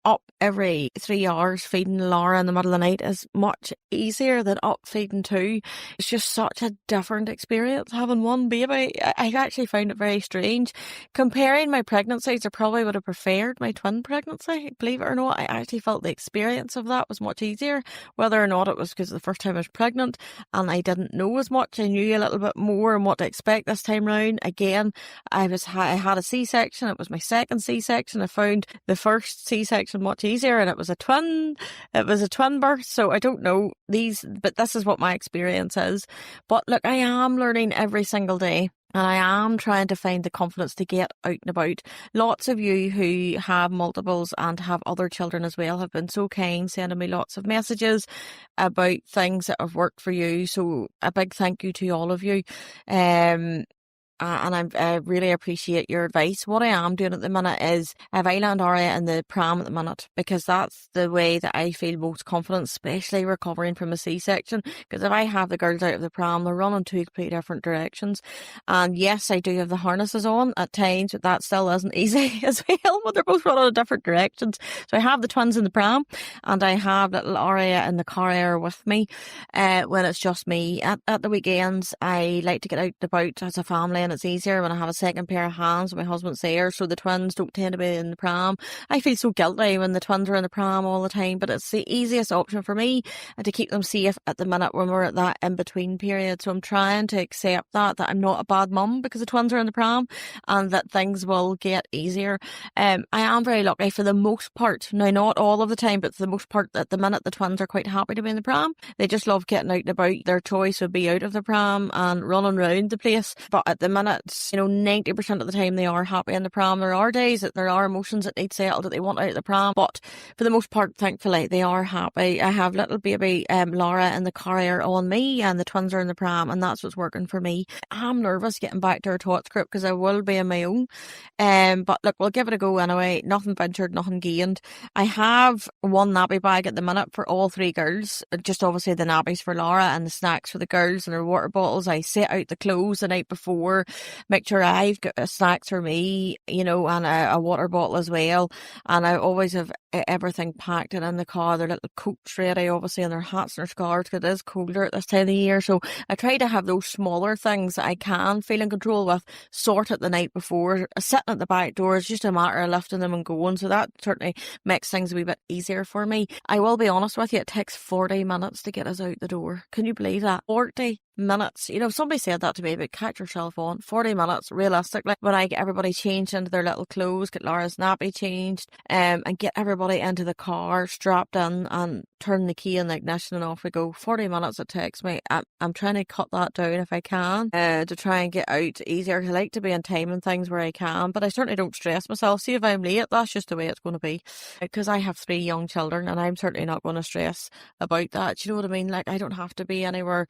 Up every 3 hours feeding Lara in the middle of the night is much easier than up feeding 2. It's just such a different experience having one baby. I actually found it very strange. Comparing my pregnancies, I probably would have preferred my twin pregnancy. Believe it or not, I actually felt the experience of that was much easier. Whether or not it was because the first time I was pregnant and I didn't know as much, I knew a little bit more and what to expect this time round. Again, I had a C-section. It was my second C-section. I found the first C-section much easier, and it was a twin birth, so I don't know but this is what my experience is. But look, I am learning every single day, and I am trying to find the confidence to get out and about. Lots of you who have multiples and have other children as well have been so kind, sending me lots of messages about things that have worked for you, so a big thank you to all of you. And I really appreciate your advice. What I am doing at the minute is I have Isla and Aria in the pram at the minute, because that's the way that I feel most confident, especially recovering from a C-section. Because if I have the girls out of the pram, they're running 2 completely different directions. And yes, I do have the harnesses on at times, but that still isn't easy as well, but they're both running in different directions. So I have the twins in the pram, and I have little Aria in the car air with me when it's just me. At the weekends, I like to get out and about as a family, and it's easier when I have a second pair of hands when my husband's there, so the twins don't tend to be in the pram. I feel so guilty when the twins are in the pram all the time, but it's the easiest option for me and to keep them safe at the minute when we're at that in-between period. So I'm trying to accept that I'm not a bad mum because the twins are in the pram, and that things will get easier. I am very lucky for the most part. Now, not all of the time, but for the most part at the minute, the twins are quite happy to be in the pram. They just love getting out and about. Their choice would be out of the pram and running around the place. But at the minute, 90% of the time they are happy in the pram. There are days that there are emotions that need settled that they want out of the pram, but for the most part, thankfully, they are happy. I have little baby Lara in the car air on me, and the twins are in the pram, and that's what's working for me. I'm nervous getting back to our tots group because I will be on my own. But look, we'll give it a go anyway. Nothing ventured, nothing gained. I have one nappy bag at the minute for all 3 girls. Just obviously the nappies for Lara and the snacks for the girls and their water bottles. I set out the clothes the night before, make sure I've got snacks for me, and a water bottle as well. And I always have everything packed and in the car, their little coats ready, obviously, and their hats and their scarves, because it is colder at this time of the year. So I try to have those smaller things that I can feel in control with sorted the night before. Sitting at the back door is just a matter of lifting them and going. So that certainly makes things a wee bit easier for me. I will be honest with you, it takes 40 minutes to get us out the door. Can you believe that? 40 minutes. Somebody said that to me, but catch yourself on. 40 minutes, realistically, when I get everybody changed into their little clothes, get Lara's nappy changed, and get everybody into the car, strapped in, and turn the key in the ignition, and off we go. 40 minutes it takes me. I'm trying to cut that down if I can, to try and get out easier. I like to be on time and things where I can, but I certainly don't stress myself. See, if I'm late, that's just the way it's going to be, because I have 3 young children, and I'm certainly not going to stress about that. Do you know what I mean? Like, I don't have to be anywhere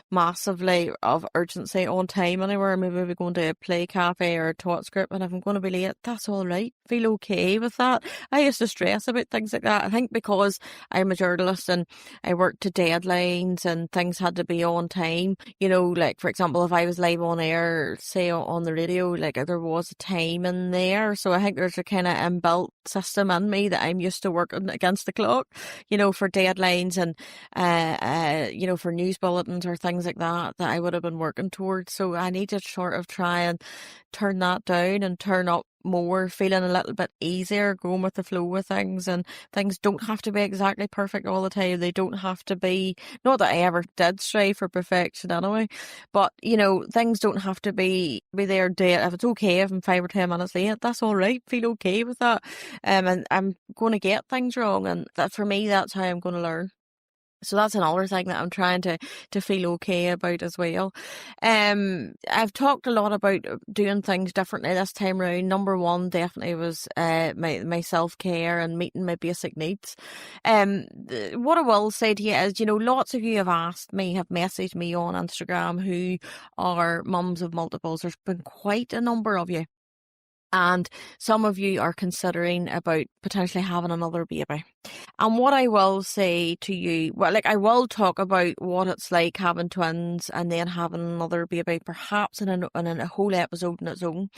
massively of urgency on time anywhere. Maybe we're going to a play cafe or a tots group, and if I'm going to be late, that's all right. Feel okay with that. I used to stress about things like that. I think because I'm a journalist schedulist and I worked to deadlines and things had to be on time. You know, like for example, if I was live on air, say on the radio, like there was a time in there. So I think there's a kind of inbuilt system in me that I'm used to working against the clock, you know, for deadlines and, you know, for news bulletins or things like that I would have been working towards. So I need to sort of try and turn that down and turn up more, feeling a little bit easier, going with the flow with things, and things don't have to be exactly perfect all the time. They don't have to be, not that I ever did strive for perfection anyway, but you know, things don't have to be there dead. If it's okay if I'm 5 or 10 minutes late, that's all right. Feel okay with that. And I'm going to get things wrong, and that for me, that's how I'm going to learn. So that's another thing that I'm trying to feel okay about as well. I've talked a lot about doing things differently this time round. Number one definitely was my self-care and meeting my basic needs. What I will say to you is, you know, lots of you have messaged me on Instagram who are mums of multiples. There's been quite a number of you. And some of you are considering about potentially having another baby. And what I will say to you, well, like I will talk about what it's like having twins and then having another baby, perhaps in a whole episode in its own.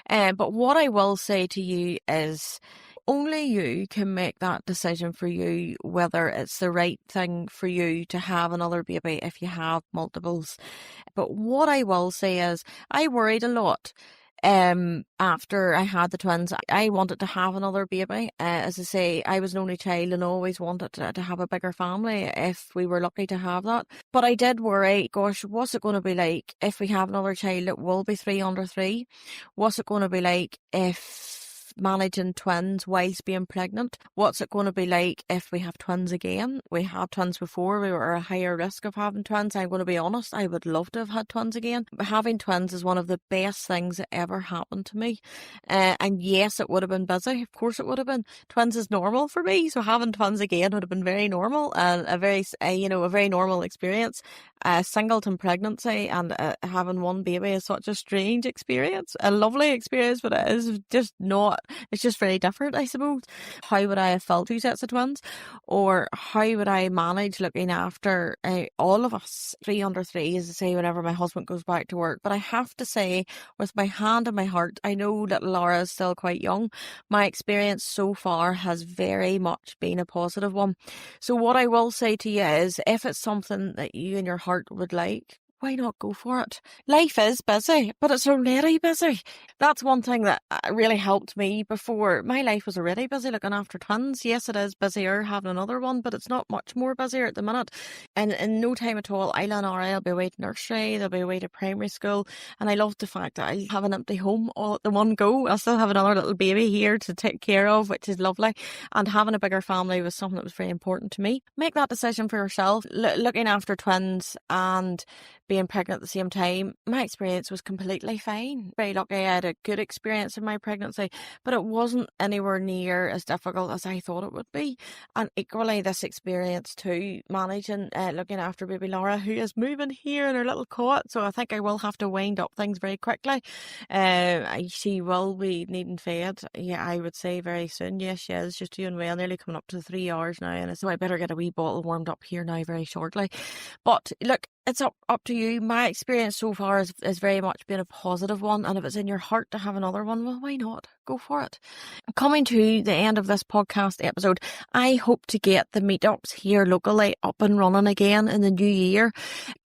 But what I will say to you is only you can make that decision for you, whether it's the right thing for you to have another baby if you have multiples. But what I will say is I worried a lot. After I had the twins, I wanted to have another baby. As I say, I was an only child and always wanted to have a bigger family if we were lucky to have that. But I did worry, gosh, what's it going to be like if we have another child? It will be 3 under 3. What's it going to be like if managing twins whilst being pregnant? What's it going to be like if we have twins again? We had twins before, we were at a higher risk of having twins. I'm going to be honest, I would love to have had twins again. But having twins is one of the best things that ever happened to me. And yes, it would have been busy. Of course it would have been. Twins is normal for me, so having twins again would have been very normal and a very normal experience. Singleton pregnancy and having one baby is such a strange experience, a lovely experience, but it is just not. It's just very different, I suppose. How would I have felt 2 sets of twins? Or how would I manage looking after all of us 3 under 3, as I say, whenever my husband goes back to work? But I have to say, with my hand on my heart, I know that Lara is still quite young. My experience so far has very much been a positive one. So what I will say to you is, if it's something that you and your heart would like, why not go for it? Life is busy, but it's already busy. That's one thing that really helped me before. My life was already busy looking after twins. Yes, it is busier having another one, but it's not much more busier at the minute. And in no time at all, Isla and Lara will be away to nursery, they'll be away to primary school. And I love the fact that I have an empty home all at the one go. I still have another little baby here to take care of, which is lovely. And having a bigger family was something that was very important to me. Make that decision for yourself. Looking after twins and being pregnant at the same time, my experience was completely fine. Very lucky I had a good experience in my pregnancy, but it wasn't anywhere near as difficult as I thought it would be. And equally this experience too, managing, looking after baby Lara, who is moving here in her little cot, so I think I will have to wind up things very quickly. She will be needing fed, yeah, I would say very soon. Yes, she is, she's doing well, nearly coming up to 3 hours now, and so I better get a wee bottle warmed up here now very shortly. But look, it's up to you. My experience so far has very much been a positive one, and if it's in your heart to have another one, well, why not? Go for it. Coming to the end of this podcast episode, I hope to get the meetups here locally up and running again in the new year.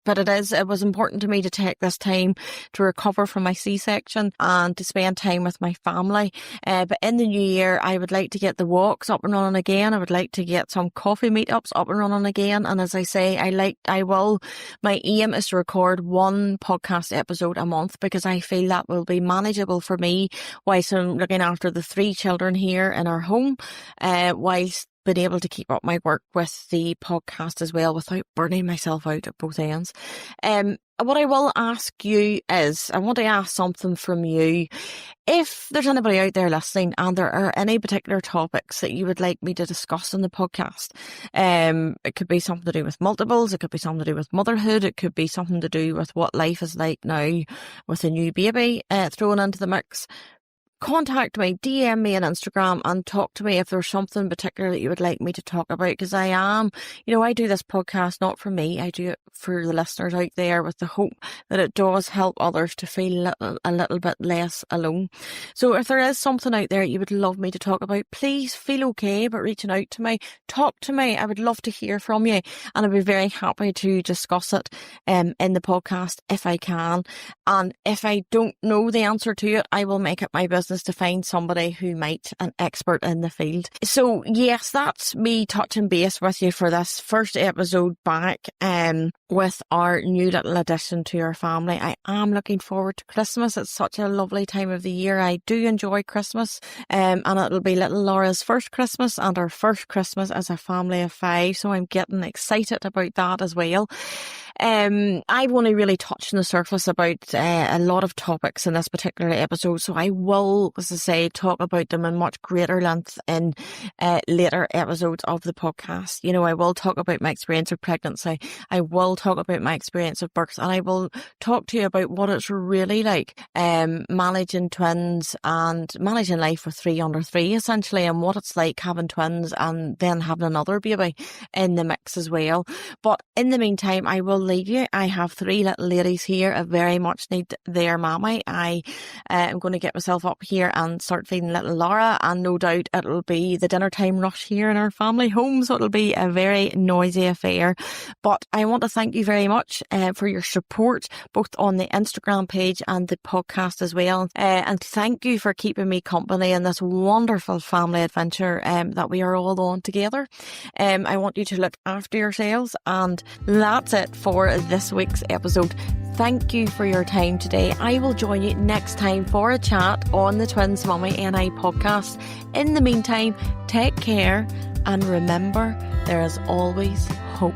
But it was important to me to take this time to recover from my C-section and to spend time with my family. But in the new year, I would like to get the walks up and running again. I would like to get some coffee meetups up and running again. And as I say, my aim is to record 1 podcast episode a month, because I feel that will be manageable for me whilst I'm looking after the 3 children here in our home, whilst been able to keep up my work with the podcast as well without burning myself out at both ends. What I will ask you is, I want to ask something from you. If there's anybody out there listening and there are any particular topics that you would like me to discuss in the podcast, it could be something to do with multiples, it could be something to do with motherhood, it could be something to do with what life is like now with a new baby thrown into the mix. contact me, DM me on Instagram and talk to me if there's something particular that you would like me to talk about, because I do this podcast not for me, I do it for the listeners out there with the hope that it does help others to feel a little bit less alone. So if there is something out there you would love me to talk about, please feel okay about reaching out to me, talk to me. I would love to hear from you, and I'd be very happy to discuss it in the podcast if I can. And if I don't know the answer to it, I will make it my business to find somebody who might, an expert in the field. So yes, that's me touching base with you for this first episode back with our new little addition to our family. I am looking forward to Christmas. It's such a lovely time of the year. I do enjoy Christmas, and it'll be little Lara's first Christmas and our first Christmas as a family of 5, so I'm getting excited about that as well. I've only really touched on the surface about a lot of topics in this particular episode, so I will, as I say, talk about them in much greater length in later episodes of the podcast. You know, I will talk about my experience of pregnancy, I will talk about my experience of birth, and I will talk to you about what it's really like managing twins and managing life with 3 under 3 essentially, and what it's like having twins and then having another baby in the mix as well. But in the meantime, I will leave you. I have 3 little ladies here. I very much need their mammy. I am going to get myself up here and start feeding little Lara, and no doubt it'll be the dinner time rush here in our family home, so it'll be a very noisy affair. But I want to thank you very much for your support, both on the Instagram page and the podcast as well, and thank you for keeping me company in this wonderful family adventure that we are all on together. I want you to look after yourselves, and that's it for this week's episode. Thank you for your time today. I will join you next time for a chat on the Twins Mummy NI podcast. In the meantime, take care, and remember, there is always hope.